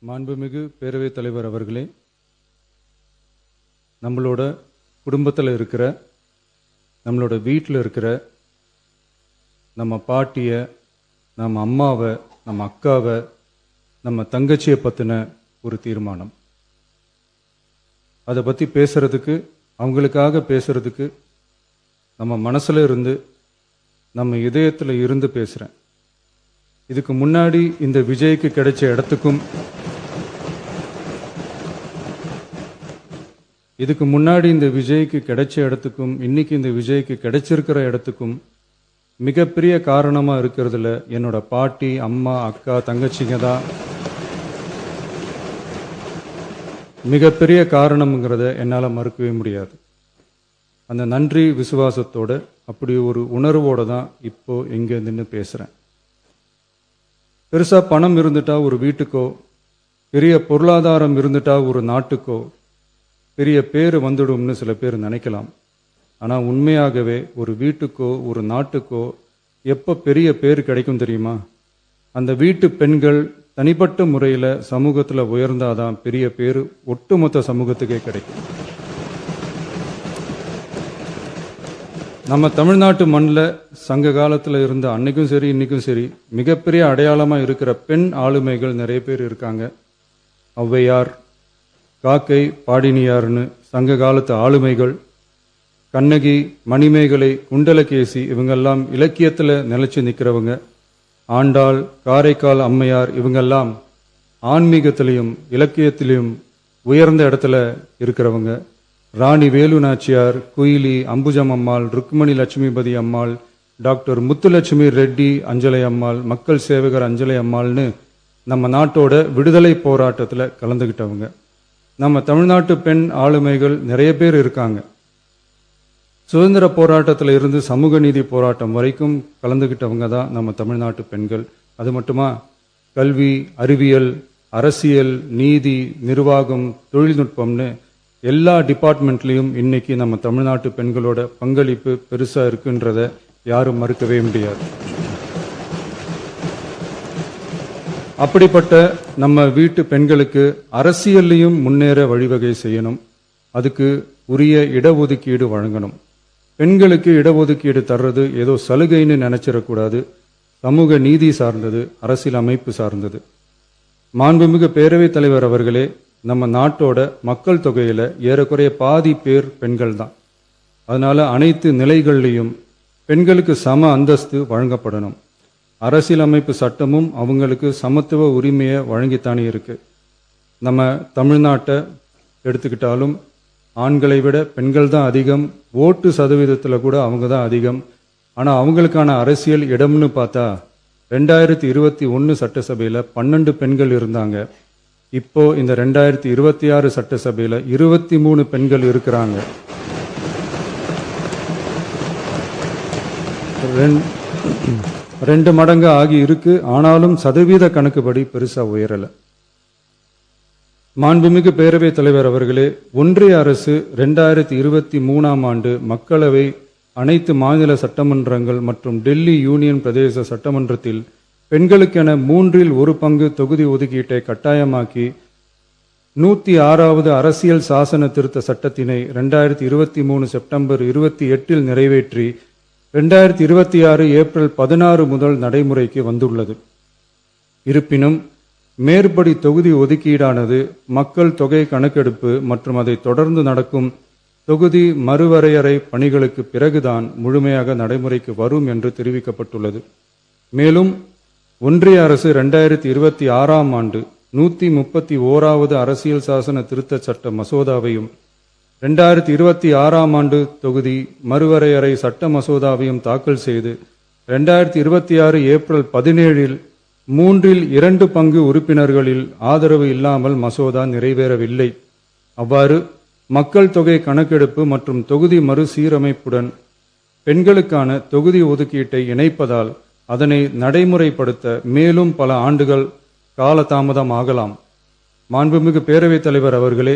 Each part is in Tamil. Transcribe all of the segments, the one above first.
மாண்புமிகு பேரவைத் தலைவர் அவர்களே, நம்மளோட குடும்பத்தில் இருக்கிற, நம்மளோட வீட்டில் இருக்கிற நம்ம பாட்டியை, நம்ம அம்மாவை, நம்ம அக்காவை, நம்ம தங்கச்சியை பற்றின ஒரு தீர்மானம். அதை பற்றி பேசுகிறதுக்கு, அவங்களுக்காக பேசுகிறதுக்கு நம்ம மனசில் இருந்து, நம்ம இதயத்தில் இருந்து பேசுகிறேன். இதுக்கு முன்னாடி இந்த விஜய்க்கு கிடைச்ச இடத்துக்கும், இதுக்கு முன்னாடி இந்த விஜய்க்கு கிடைச்ச இடத்துக்கும் இன்னைக்கு இந்த விஜய்க்கு கிடைச்சிருக்கிற இடத்துக்கும் மிகப்பெரிய காரணமாக இருக்கிறதுல என்னோட பாட்டி, அம்மா, அக்கா, தங்கச்சிங்க தான் மிகப்பெரிய காரணம்ங்கிறத என்னால் மறுக்கவே முடியாது. அந்த நன்றி விசுவாசத்தோட, அப்படி ஒரு உணர்வோடு தான் இப்போ இங்கே நின்று பேசுகிறேன். பெருசாக பணம் இருந்துட்டா ஒரு வீட்டுக்கோ, பெரிய பொருளாதாரம் இருந்துட்டா ஒரு நாட்டுக்கோ பெரிய பேர் வந்துடும்னு சில பேர் நினைக்கலாம். ஆனால் உண்மையாகவே ஒரு வீட்டுக்கோ ஒரு நாட்டுக்கோ எப்போ பெரிய பேர் கிடைக்கும் தெரியுமா? அந்த வீட்டு பெண்கள் தனிப்பட்ட முறையில் சமூகத்தில் உயர்ந்தாதான் பெரிய பேர் ஒட்டுமொத்த சமூகத்துக்கே கிடைக்கும். நம்ம தமிழ்நாட்டு மண்ணில் சங்க காலத்தில் இருந்த அன்னைக்கும் சரி இன்னைக்கும் சரி மிகப்பெரிய அடையாளமாக இருக்கிற பெண் ஆளுமைகள் நிறைய பேர் இருக்காங்க. ஔவையார், காக்கை, பாடினியார்னு சங்க காலத்து ஆளுமைகள், கண்ணகி, மணிமேகலை, குண்டலகேசி, இவங்கெல்லாம் இலக்கியத்தில் நிலைச்சு நிற்கிறவங்க. ஆண்டாள், காரைக்கால் அம்மையார், இவங்கெல்லாம் ஆன்மீகத்திலையும் இலக்கியத்திலையும் உயர்ந்த இடத்துல இருக்கிறவங்க. ராணி வேலு நாச்சியார், குயிலி, அம்புஜம் அம்மாள், ருக்மணி லட்சுமிபதி அம்மாள், டாக்டர் முத்துலட்சுமி ரெட்டி அஞ்சலை அம்மாள், மக்கள் சேவகர் அஞ்சலை அம்மாள்னு நம்ம நாட்டோட விடுதலை போராட்டத்தில் கலந்துக்கிட்டவங்க. நம்ம தமிழ்நாட்டு பெண் ஆளுமைகள் நிறைய பேர் இருக்காங்க. சுதந்திர போராட்டத்தில் இருந்து சமூக நீதி போராட்டம் வரைக்கும் கலந்துக்கிட்டவங்க தான் நம்ம தமிழ்நாட்டு பெண்கள். அது மட்டுமா, கல்வி, அறிவியல், அரசியல், நீதி, நிர்வாகம், தொழில்நுட்பம்னு எல்லா டிபார்ட்மெண்ட்லேயும் இன்னைக்கு நம்ம தமிழ்நாட்டு பெண்களோட பங்களிப்பு பெருசாக இருக்குன்றத யாரும் மறுக்கவே முடியாது. அப்படிப்பட்ட நம்ம வீட்டு பெண்களுக்கு அரசியல்லையும் முன்னேற வழிவகை செய்யணும். அதுக்கு உரிய இடஒதுக்கீடு வழங்கணும். பெண்களுக்கு இடஒதுக்கீடு தர்றது ஏதோ சலுகைன்னு நினைச்சிடக்கூடாது. சமூக நீதி சார்ந்தது, அரசியல் அமைப்பு சார்ந்தது. மாண்புமிகு பேரவைத் தலைவர் அவர்களே, நம்ம நாட்டோட மக்கள் தொகையில ஏறக்குறைய பாதி பேர் பெண்கள் தான். அதனால அனைத்து நிலைகள்லையும் பெண்களுக்கு சம அந்தஸ்து வழங்கப்படணும். அரசியலமைப்பு சட்டமும் அவங்களுக்கு சமத்துவ உரிமையை வழங்கித்தானே இருக்கு. நம்ம தமிழ்நாட்டை எடுத்துக்கிட்டாலும் ஆண்களை விட பெண்கள் தான் அதிகம். ஓட்டு சதவீதத்தில் கூட அவங்க தான் அதிகம். ஆனால் அவங்களுக்கான அரசியல் இடம்னு பார்த்தா 2021 சட்டசபையில் 12 பெண்கள் இருந்தாங்க. இப்போ இந்த 2026 சட்டசபையில் 23 பெண்கள் இருக்கிறாங்க. ரெண்டு மடங்கு ஆகி இருக்கு. ஆனாலும் சதவீத கணக்குப்படி பெருசா உயரல. மாண்புமிகு பேரவைத் தலைவர் அவர்களே, ஒன்றிய அரசு 2023 ஆண்டு மக்களவை, அனைத்து மாநில சட்டமன்றங்கள் மற்றும் டெல்லி யூனியன் பிரதேச சட்டமன்றத்தில் பெண்களுக்கென 1/3 பங்கு தொகுதி ஒதுக்கீட்டை கட்டாயமாக்கி 106வது அரசியல் சாசன திருத்த சட்டத்தினை 2023 செப்டம்பர் 28 நிறைவேற்றி 2026 ஏப்ரல் 16 முதல் நடைமுறைக்கு வந்துள்ளது. இருப்பினும் மேற்படி தொகுதி ஒதுக்கீடானது மக்கள் தொகை கணக்கெடுப்பு மற்றும் அதை தொடர்ந்து நடக்கும் தொகுதி மறுவரையறை பணிகளுக்கு பிறகுதான் முழுமையாக நடைமுறைக்கு வரும் என்று தெரிவிக்கப்பட்டுள்ளது. மேலும் ஒன்றிய அரசு 2026 ஆண்டு 131வது அரசியல் சாசன திருத்த சட்ட மசோதாவையும் 2026 ஆண்டு தொகுதி மறுவரையறை சட்ட மசோதாவையும் தாக்கல் செய்து 2026 ஏப்ரல் 17 3/2 பங்கு உறுப்பினர்களில் ஆதரவு இல்லாமல் மசோதா நிறைவேறவில்லை. அவ்வாறு மக்கள் தொகை கணக்கெடுப்பு மற்றும் தொகுதி மறுசீரமைப்புடன் பெண்களுக்கான தொகுதி ஒதுக்கீட்டை இணைப்பதால் அதனை நடைமுறைப்படுத்த மேலும் பல ஆண்டுகள் காலதாமதம் ஆகலாம். மாண்புமிகு பேரவைத் தலைவர் அவர்களே,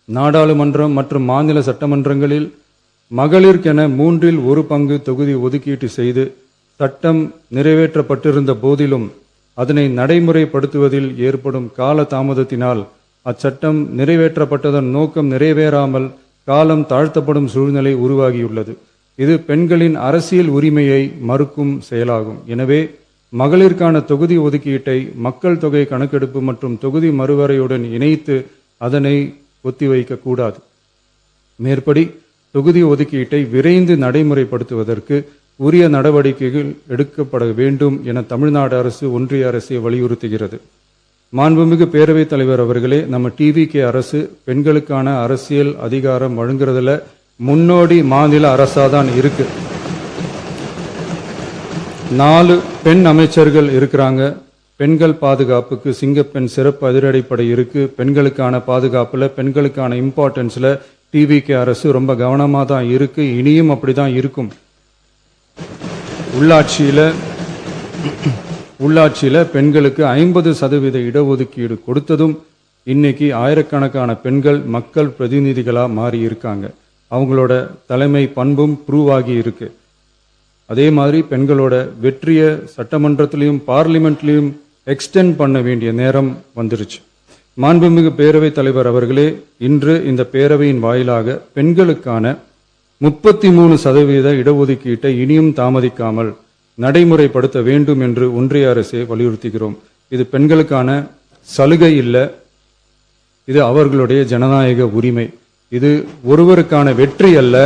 நாடாளுமன்றம் மற்றும் மாநில சட்டமன்றங்களில் மகளிருக்கென 1/3 பங்கு தொகுதி ஒதுக்கீட்டு செய்து சட்டம் நிறைவேற்றப்பட்டிருந்த போதிலும் அதனை நடைமுறைப்படுத்துவதில் ஏற்படும் கால தாமதத்தினால் அச்சட்டம் நிறைவேற்றப்பட்டதன் நோக்கம் நிறைவேறாமல் காலம் தாழ்த்தப்படும் சூழ்நிலை உருவாகியுள்ளது. இது பெண்களின் அரசியல் உரிமையை மறுக்கும் செயலாகும். எனவே மகளிருக்கான தொகுதி ஒதுக்கீட்டை மக்கள் தொகை கணக்கெடுப்பு மற்றும் தொகுதி மறுவரையுடன் இணைத்து அதனை ஒத்திவைக்க கூடாது. மேற்படி தொகுதி ஒதுக்கீட்டை விரைந்து நடைமுறைப்படுத்துவதற்கு உரிய நடவடிக்கைகள் எடுக்கப்பட வேண்டும் என தமிழ்நாடு அரசு ஒன்றிய அரசை வலியுறுத்துகிறது. மாண்புமிகு பேரவைத் தலைவர் அவர்களே, நம்ம டிவிகே அரசு பெண்களுக்கான அரசியல் அதிகாரம் வழங்குறதுல முன்னோடி மாநில அரசாதான் இருக்கு. 4 பெண் அமைச்சர்கள் இருக்கிறாங்க. பெண்கள் பாதுகாப்புக்கு சிங்கப்பெண் சிறப்பு அதிரடிப்படை இருக்கு. பெண்களுக்கான பாதுகாப்புல, பெண்களுக்கான இம்பார்ட்டன்ஸ்ல டிவிகே அரசு ரொம்ப கவனமா தான் இருக்கு. இனியும் அப்படிதான் இருக்கும். உள்ளாட்சியில பெண்களுக்கு 50% இடஒதுக்கீடு கொடுத்ததும் இன்னைக்கு ஆயிரக்கணக்கான பெண்கள் மக்கள் பிரதிநிதிகளா மாறி இருக்காங்க. அவங்களோட தலைமை பண்பும் ப்ரூவ் ஆகி இருக்கு. அதே மாதிரி பெண்களோட வெற்றியை சட்டமன்றத்திலையும் பார்லிமெண்ட்லையும் எக்ஸ்டெண்ட் பண்ண வேண்டிய நேரம் வந்துருச்சு. மாண்புமிகு பேரவைத் தலைவர் அவர்களே, இன்று இந்த பேரவையின் வாயிலாக பெண்களுக்கான 33% இடஒதுக்கீட்டை இனியும் தாமதிக்காமல் நடைமுறைப்படுத்த வேண்டும் என்று ஒன்றிய அரசை வலியுறுத்துகிறோம். இது பெண்களுக்கான சலுகை இல்லை, இது அவர்களுடைய ஜனநாயக உரிமை. இது ஒருவருக்கான வெற்றி அல்ல,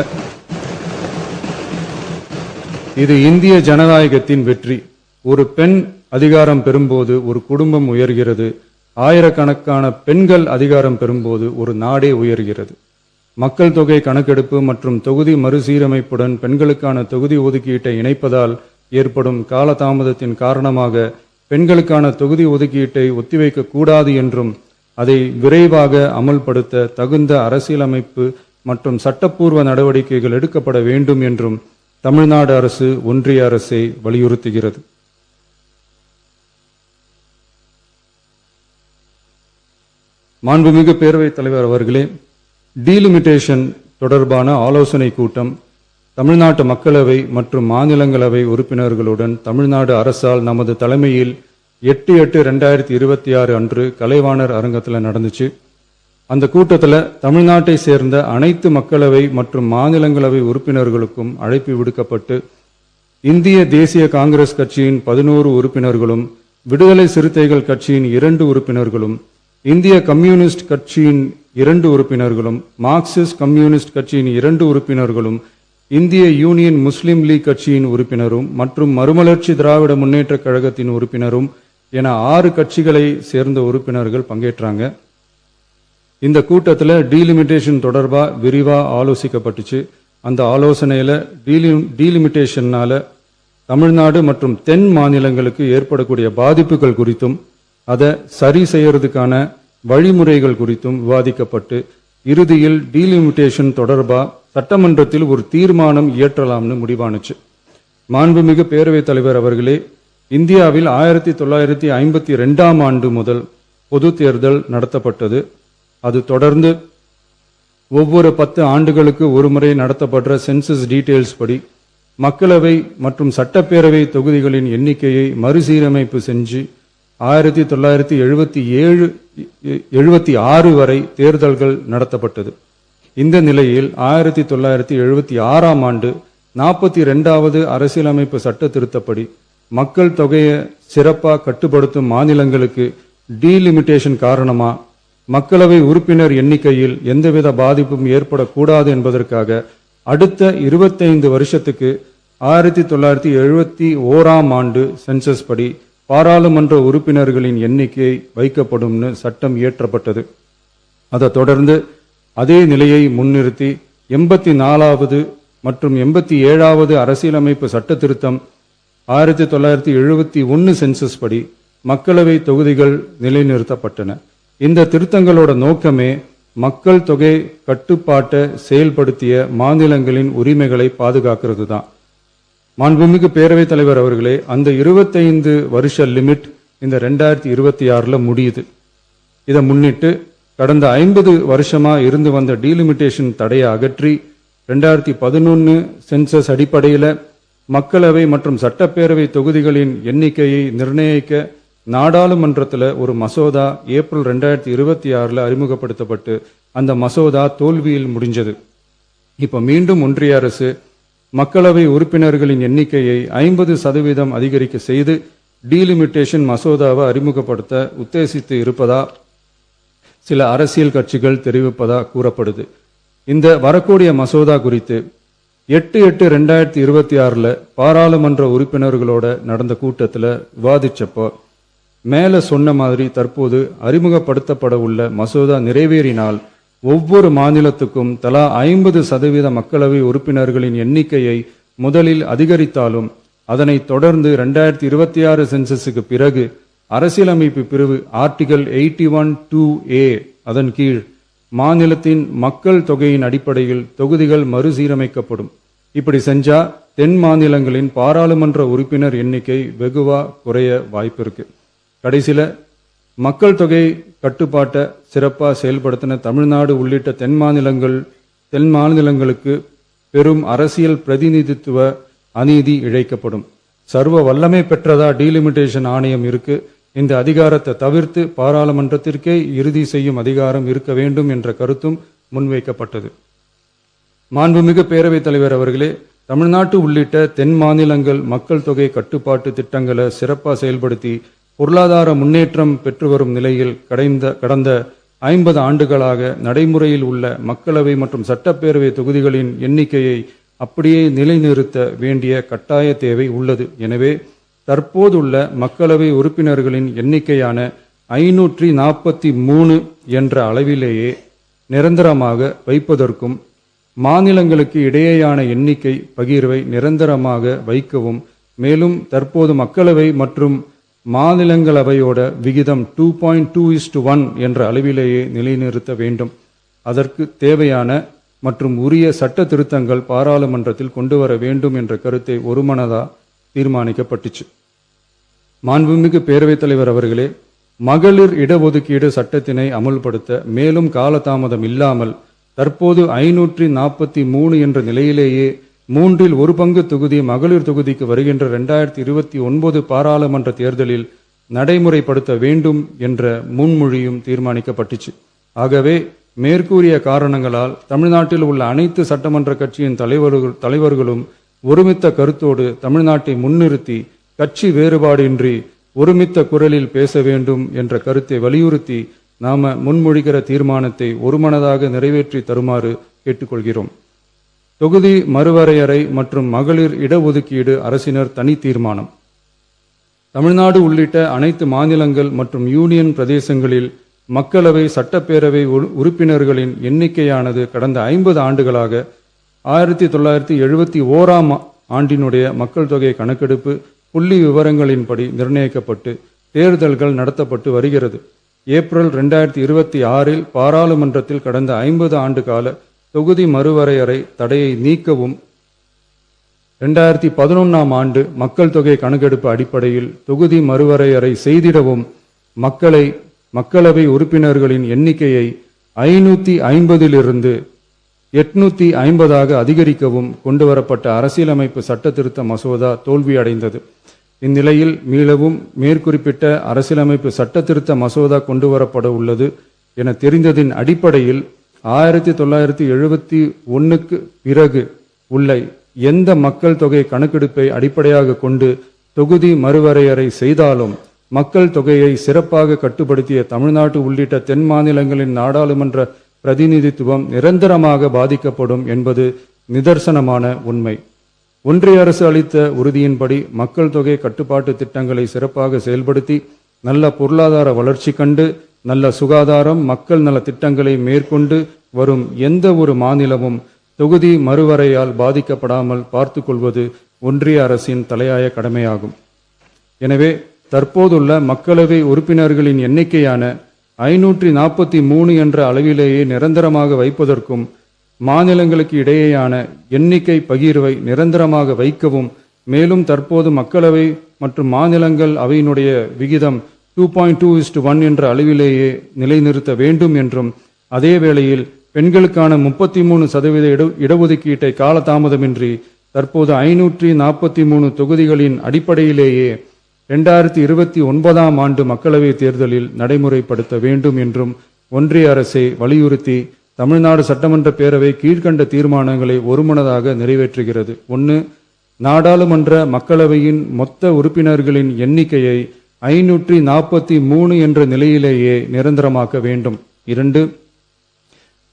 இது இந்திய ஜனநாயகத்தின் வெற்றி. ஒரு பெண் அதிகாரம் பெறும்போது ஒரு குடும்பம் உயர்கிறது. ஆயிரக்கணக்கான பெண்கள் அதிகாரம் பெறும்போது ஒரு நாடே உயர்கிறது. மக்கள் தொகை கணக்கெடுப்பு மற்றும் தொகுதி மறுசீரமைப்புடன் பெண்களுக்கான தொகுதி ஒதுக்கீட்டை இணைப்பதால் ஏற்படும் காலதாமதத்தின் காரணமாக பெண்களுக்கான தொகுதி ஒதுக்கீட்டை ஒத்திவைக்க கூடாது என்றும் அதை விரைவாக அமல்படுத்த தகுந்த அரசியலமைப்பு மற்றும் சட்டப்பூர்வ நடவடிக்கைகள் எடுக்கப்பட வேண்டும் என்றும் தமிழ்நாடு அரசு ஒன்றிய அரசை வலியுறுத்துகிறது. மாண்புமிகு பேரவைத் தலைவர் அவர்களே, டீலிமிட்டேஷன் தொடர்பான ஆலோசனை கூட்டம் தமிழ்நாட்டு மக்களவை மற்றும் மாநிலங்களவை உறுப்பினர்களுடன் தமிழ்நாடு அரசால் நமது தலைமையில் 8/8/2026 அன்று கலைவாணர் அரங்கத்தில் நடந்துச்சு. அந்த கூட்டத்தில் தமிழ்நாட்டை சேர்ந்த அனைத்து மக்களவை மற்றும் மாநிலங்களவை உறுப்பினர்களுக்கும் அழைப்பு விடுக்கப்பட்டு இந்திய தேசிய காங்கிரஸ் கட்சியின் 11 உறுப்பினர்களும், விடுதலை சிறுத்தைகள் கட்சியின் 2 உறுப்பினர்களும், இந்திய கம்யூனிஸ்ட் கட்சியின் 2 உறுப்பினர்களும், மார்க்சிஸ்ட் கம்யூனிஸ்ட் கட்சியின் 2 உறுப்பினர்களும், இந்திய யூனியன் முஸ்லிம் லீக் கட்சியின் உறுப்பினரும் மற்றும் மறுமலர்ச்சி திராவிட முன்னேற்ற கழகத்தின் உறுப்பினரும் என 6 கட்சிகளை சேர்ந்த உறுப்பினர்கள் பங்கேற்றாங்க. இந்த கூட்டத்தில் டீலிமிட்டேஷன் தொடர்பா விரிவா ஆலோசிக்கப்பட்டுச்சு. அந்த ஆலோசனையில டீலிமிட்டேஷனால தமிழ்நாடு மற்றும் தென் மாநிலங்களுக்கு ஏற்படக்கூடிய பாதிப்புகள் குறித்தும் அதை சரி செய்யறதுக்கான வழிமுறைகள் குறித்தும் விவாதிக்கப்பட்டு இறுதியில் டீலிமிட்டேஷன் தொடர்பா சட்டமன்றத்தில் ஒரு தீர்மானம் இயற்றலாம்னு முடிவானுச்சு. மாண்புமிகு பேரவைத் தலைவர் அவர்களே, இந்தியாவில் 1952ஆம் ஆண்டு முதல் பொது தேர்தல் நடத்தப்பட்டது. அது தொடர்ந்து ஒவ்வொரு 10 ஆண்டுகளுக்கு ஒருமுறை நடத்தப்படுற சென்சஸ் டீடைல்ஸ் படி மக்களவை மற்றும் சட்டப்பேரவை தொகுதிகளின் எண்ணிக்கையை மறுசீரமைப்பு செஞ்சு 1976 வரை தேர்தல்கள் நடத்தப்பட்டது. இந்த நிலையில் 1976ஆம் ஆண்டு 42வது அரசியலமைப்பு சட்ட திருத்தப்படி மக்கள் தொகையை சிறப்பாக கட்டுப்படுத்தும் மாநிலங்களுக்கு டீலிமிட்டேஷன் காரணமா மக்களவை உறுப்பினர் எண்ணிக்கையில் எந்தவித பாதிப்பும் ஏற்படக்கூடாது என்பதற்காக அடுத்த 25 வருஷத்துக்கு 1971ஆம் ஆண்டு சென்சஸ் படி பாராளுமன்ற உறுப்பினர்களின் எண்ணிக்கை வைக்கப்படும்னு சட்டம் இயற்றப்பட்டது. அதை தொடர்ந்து அதே நிலையை முன்னிறுத்தி 84வது மற்றும் 87வது அரசியலமைப்பு சட்ட திருத்தம் 1971 சென்சஸ் படி மக்களவை தொகுதிகள் நிலைநிறுத்தப்பட்டன. இந்த திருத்தங்களோட நோக்கமே மக்கள் தொகை கட்டுப்பாட்டை செயல்படுத்திய மாநிலங்களின் உரிமைகளை பாதுகாக்கிறது தான். மாண்புமிகு பேரவைத் தலைவர் அவர்களே, அந்த 25 வருஷ லிமிட் இந்த 2026 முடியுது. இதை முன்னிட்டு கடந்த 50 வருஷமா இருந்து வந்த டீலிமிட்டேஷன் தடையை அகற்றி 2011 சென்சஸ் அடிப்படையில் மக்களவை மற்றும் சட்டப்பேரவை தொகுதிகளின் எண்ணிக்கையை நிர்ணயிக்க நாடாளுமன்றத்தில் ஒரு மசோதா ஏப்ரல் 2026 அறிமுகப்படுத்தப்பட்டு அந்த மசோதா தோல்வியில் முடிஞ்சது. இப்போ மீண்டும் ஒன்றிய அரசு மக்களவை உறுப்பினர்களின் எண்ணிக்கையை 50% அதிகரிக்க செய்து டீலிமிட்டேஷன் மசோதாவை அறிமுகப்படுத்த உத்தேசித்து இருப்பதா சில அரசியல் கட்சிகள் தெரிவிப்பதா கூறப்படுது. இந்த வரக்கூடிய மசோதா குறித்து 8/8/2026 பாராளுமன்ற உறுப்பினர்களோட நடந்த கூட்டத்தில் விவாதிச்சப்போ மேலே சொன்ன மாதிரி தற்போது அறிமுகப்படுத்தப்பட உள்ள மசோதா நிறைவேறினால் ஒவ்வொரு மாநிலத்துக்கும் தலா 50% மக்களவை உறுப்பினர்களின் எண்ணிக்கையை முதலில் அதிகரித்தாலும் அதனைத் தொடர்ந்து 2026 சென்சஸுக்கு பிறகு அரசியலமைப்பு பிரிவு ஆர்டிகல் 81(2)A அதன் கீழ் மாநிலத்தின் மக்கள் தொகையின் அடிப்படையில் தொகுதிகள் மறுசீரமைக்கப்படும். இப்படி செஞ்சா தென் மாநிலங்களின் பாராளுமன்ற உறுப்பினர் எண்ணிக்கை வெகுவா குறைய வாய்ப்பு இருக்கு. கடைசியில மக்கள் தொகை கட்டுப்பாட்டை சிறப்பாக செயல்படுத்தின தமிழ்நாடு உள்ளிட்ட தென் மாநிலங்களுக்கு பெரும் அரசியல் பிரதிநிதித்துவ அநீதி இழைக்கப்படும். சர்வ வல்லமை பெற்றதா டீலிமிட்டேஷன் ஆணையம் இருக்கு. இந்த அதிகாரத்தை தவிர்த்து பாராளுமன்றத்திற்கே இறுதி செய்யும் அதிகாரம் இருக்க வேண்டும் என்ற கருத்தும் முன்வைக்கப்பட்டது. மாண்புமிகு பேரவைத் தலைவர் அவர்களே, தமிழ்நாட்டு உள்ளிட்ட தென் மாநிலங்கள் மக்கள் தொகை கட்டுப்பாட்டு திட்டங்களை சிறப்பாக செயல்படுத்தி பொருளாதார முன்னேற்றம் பெற்று வரும் நிலையில் கடந்த 50 ஆண்டுகளாக நடைமுறையில் உள்ள மக்களவை மற்றும் சட்டப்பேரவை தொகுதிகளின் எண்ணிக்கையை அப்படியே நிலைநிறுத்த வேண்டிய கட்டாய தேவை உள்ளது. எனவே தற்போதுள்ள மக்களவை உறுப்பினர்களின் எண்ணிக்கையான 543 என்ற அளவிலேயே நிரந்தரமாக வைப்பதற்கும் மாநிலங்களுக்கு இடையேயான எண்ணிக்கை பகிர்வை நிரந்தரமாக வைக்கவும், மேலும் தற்போது மக்களவை மற்றும் மாநிலங்களவையோட விகிதம் 2.2:1 என்ற அளவிலேயே நிலைநிறுத்த வேண்டும். அதற்கு தேவையான மற்றும் உரிய சட்ட திருத்தங்கள் பாராளுமன்றத்தில் கொண்டு வர வேண்டும் என்ற கருத்தை ஒருமனதா தீர்மானிக்கப்பட்டுச்சு. மாண்புமிகு பேரவைத் தலைவர் அவர்களே, மகளிர் இடஒதுக்கீடு சட்டத்தினை அமுல்படுத்த மேலும் காலதாமதம் இல்லாமல் தற்போது 543 என்ற நிலையிலேயே 1/3 தொகுதி மகளிர் தொகுதிக்கு வருகின்ற 2029 பாராளுமன்ற தேர்தலில் நடைமுறைப்படுத்த வேண்டும் என்ற முன்மொழியும் தீர்மானிக்கப்பட்டுச்சு. ஆகவே மேற்கூறிய காரணங்களால் தமிழ்நாட்டில் உள்ள அனைத்து சட்டமன்ற கட்சியின் தலைவர்களும் ஒருமித்த கருத்தோடு தமிழ்நாட்டை முன்னிறுத்தி கட்சி வேறுபாடின்றி ஒருமித்த குரலில் பேச வேண்டும் என்ற கருத்தை வலியுறுத்தி நாம முன்மொழிகிற தீர்மானத்தை ஒருமனதாக நிறைவேற்றி தருமாறு கேட்டுக்கொள்கிறோம். தொகுதி மறுவரையறை மற்றும் மகளிர் இடஒதுக்கீடு அரசினர் தனி தீர்மானம். தமிழ்நாடு உள்ளிட்ட அனைத்து மாநிலங்கள் மற்றும் யூனியன் பிரதேசங்களில் மக்களவை சட்டப்பேரவை உறுப்பினர்களின் எண்ணிக்கையானது கடந்த 50 ஆண்டுகளாக 1971 ஆண்டினுடைய மக்கள் தொகை கணக்கெடுப்பு புள்ளி விவரங்களின்படி நிர்ணயிக்கப்பட்டு தேர்தல்கள் நடத்தப்பட்டு வருகிறது. ஏப்ரல் 2026 பாராளுமன்றத்தில் கடந்த 50 ஆண்டு கால தொகுதி மறுவரையறை தடையை நீக்கவும் 2011 ஆண்டு மக்கள் தொகை கணக்கெடுப்பு அடிப்படையில் தொகுதி மறுவரையறை செய்திடவும் மக்களவை உறுப்பினர்களின் எண்ணிக்கையை 550 850 அதிகரிக்கவும் கொண்டுவரப்பட்ட அரசியலமைப்பு சட்ட திருத்த மசோதா தோல்வியடைந்தது. இந்நிலையில் மீளவும் மேற்குறிப்பிட்ட அரசியலமைப்பு சட்ட திருத்த மசோதா கொண்டுவரப்பட உள்ளது என தெரிந்ததின் அடிப்படையில் 1971 பிறகு உள்ள எந்த மக்கள் தொகை கணக்கெடுப்பை அடிப்படையாக கொண்டு தொகுதி மறுவரையறை செய்தாலும் மக்கள் தொகையை சிறப்பாக கட்டுப்படுத்திய தமிழ்நாடு உள்ளிட்ட தென் மாநிலங்களின் நாடாளுமன்ற பிரதிநிதித்துவம் நிரந்தரமாக பாதிக்கப்படும் என்பது நிதர்சனமான உண்மை. ஒன்றிய அரசு அளித்த உறுதியின்படி மக்கள் தொகை கட்டுப்பாட்டு திட்டங்களை சிறப்பாக செயல்படுத்தி நல்ல பொருளாதார வளர்ச்சி கண்டு நல்ல சுகாதாரம் மக்கள் நல திட்டங்களை மேற்கொண்டு வரும் எந்த ஒரு மாநிலமும் தொகுதி மறுவரையால் பாதிக்கப்படாமல் பார்த்து கொள்வது ஒன்றிய அரசின் தலையாய கடமையாகும். எனவே தற்போதுள்ள மக்களவை உறுப்பினர்களின் எண்ணிக்கையான 543 என்ற அளவிலேயே நிரந்தரமாக வைப்பதற்கும் மாநிலங்களுக்கு இடையேயான எண்ணிக்கை பகிர்வை நிரந்தரமாக வைக்கவும், மேலும் தற்போது மக்களவை மற்றும் மாநிலங்கள் அவையினுடைய விகிதம் 2.2:1 என்ற அளவிலேயே நிலைநிறுத்த வேண்டும் என்றும், அதே வேளையில் பெண்களுக்கான 33% இடஒதுக்கீட்டை காலதாமதமின்றி தற்போது 543 தொகுதிகளின் அடிப்படையிலேயே 2029ஆம் ஆண்டு மக்களவைத் தேர்தலில் நடைமுறைப்படுத்த வேண்டும் என்றும் ஒன்றிய அரசை வலியுறுத்தி தமிழ்நாடு சட்டமன்ற பேரவை கீழ்க்கண்ட தீர்மானங்களை ஒருமனதாக நிறைவேற்றுகிறது. 1. நாடாளுமன்ற மக்களவையின் மொத்த உறுப்பினர்களின் எண்ணிக்கையை 543 என்ற நிலையிலேயே நிரந்தரமாக்க வேண்டும். 2.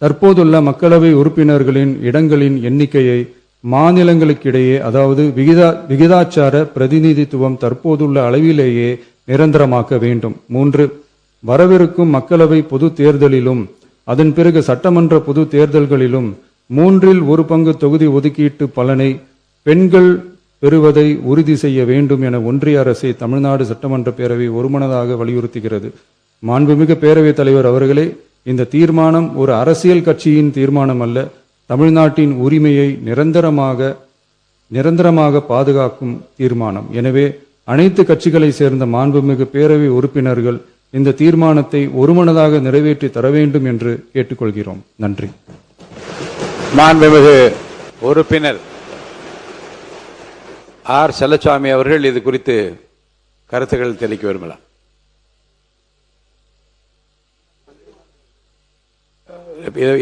தற்போதுள்ள மக்களவை உறுப்பினர்களின் இடங்களின் எண்ணிக்கையை மாநிலங்களுக்கிடையே, அதாவது விகிதாச்சார பிரதிநிதித்துவம் தற்போதுள்ள அளவிலேயே நிரந்தரமாக்க வேண்டும். 3. வரவிருக்கும் மக்களவை பொது தேர்தலிலும் அதன் பிறகு சட்டமன்ற பொது தேர்தல்களிலும் 1/3 தொகுதி ஒதுக்கீட்டு பலனை பெண்கள் பெறுவதை உறுதி செய்ய வேண்டும் என ஒன்றிய அரசை தமிழ்நாடு சட்டமன்ற பேரவை ஒருமனதாக வலியுறுத்துகிறது. மாண்புமிகு பேரவைத் தலைவர் அவர்களே, இந்த தீர்மானம் ஒரு அரசியல் கட்சியின் தீர்மானம் அல்ல, தமிழ்நாட்டின் உரிமையை நிரந்தரமாக பாதுகாக்கும் தீர்மானம். எனவே அனைத்து கட்சிகளை சேர்ந்த மாண்புமிகு பேரவை உறுப்பினர்கள் இந்த தீர்மானத்தை ஒருமனதாக நிறைவேற்றி தர வேண்டும் என்று கேட்டுக்கொள்கிறோம். நன்றி. மாண்புமிகு உறுப்பினர் ஆர். செல்லசாமி அவர்கள் இது குறித்து கருத்துக்கள் தெரிவிக்க விரும்பலாம்.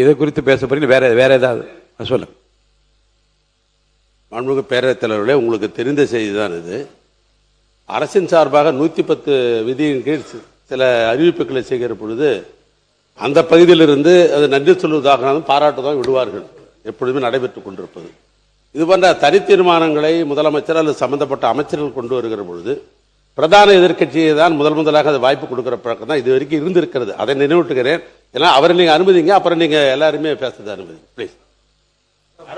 இதை குறித்து பேச போறீங்க, வேற ஏதாவது சொல்லுங்க. மாண்புமிகு பேரவைத் தலைவர்களே, உங்களுக்கு தெரிந்த செய்தி தான் இது. அரசின் சார்பாக 110 விதியின் கீழ் சில அறிவிப்புகளை செய்கிற பொழுது அந்த பகுதியிலிருந்து அது நன்றி சொல்வதாக பாராட்டுதான் விடுவார்கள், எப்பொழுதுமே நடைபெற்றுக் கொண்டிருப்பது. இது போன்ற தனி தீர்மானங்களை முதலமைச்சர் அல்லது சம்பந்தப்பட்ட அமைச்சர்கள் கொண்டு வருகிற பொழுது பிரதான எதிர்க்கட்சியை தான் முதலாக அது வாய்ப்பு கொடுக்கிற பழக்கம் தான் இது வரைக்கும் இருந்திருக்கிறது. அதை நினைவூட்டுகிறேன். ஏன்னா அவரை நீங்க அனுமதிங்க, அப்புறம் நீங்க எல்லாருமே பேசுறது அனுமதி ப்ளீஸ்.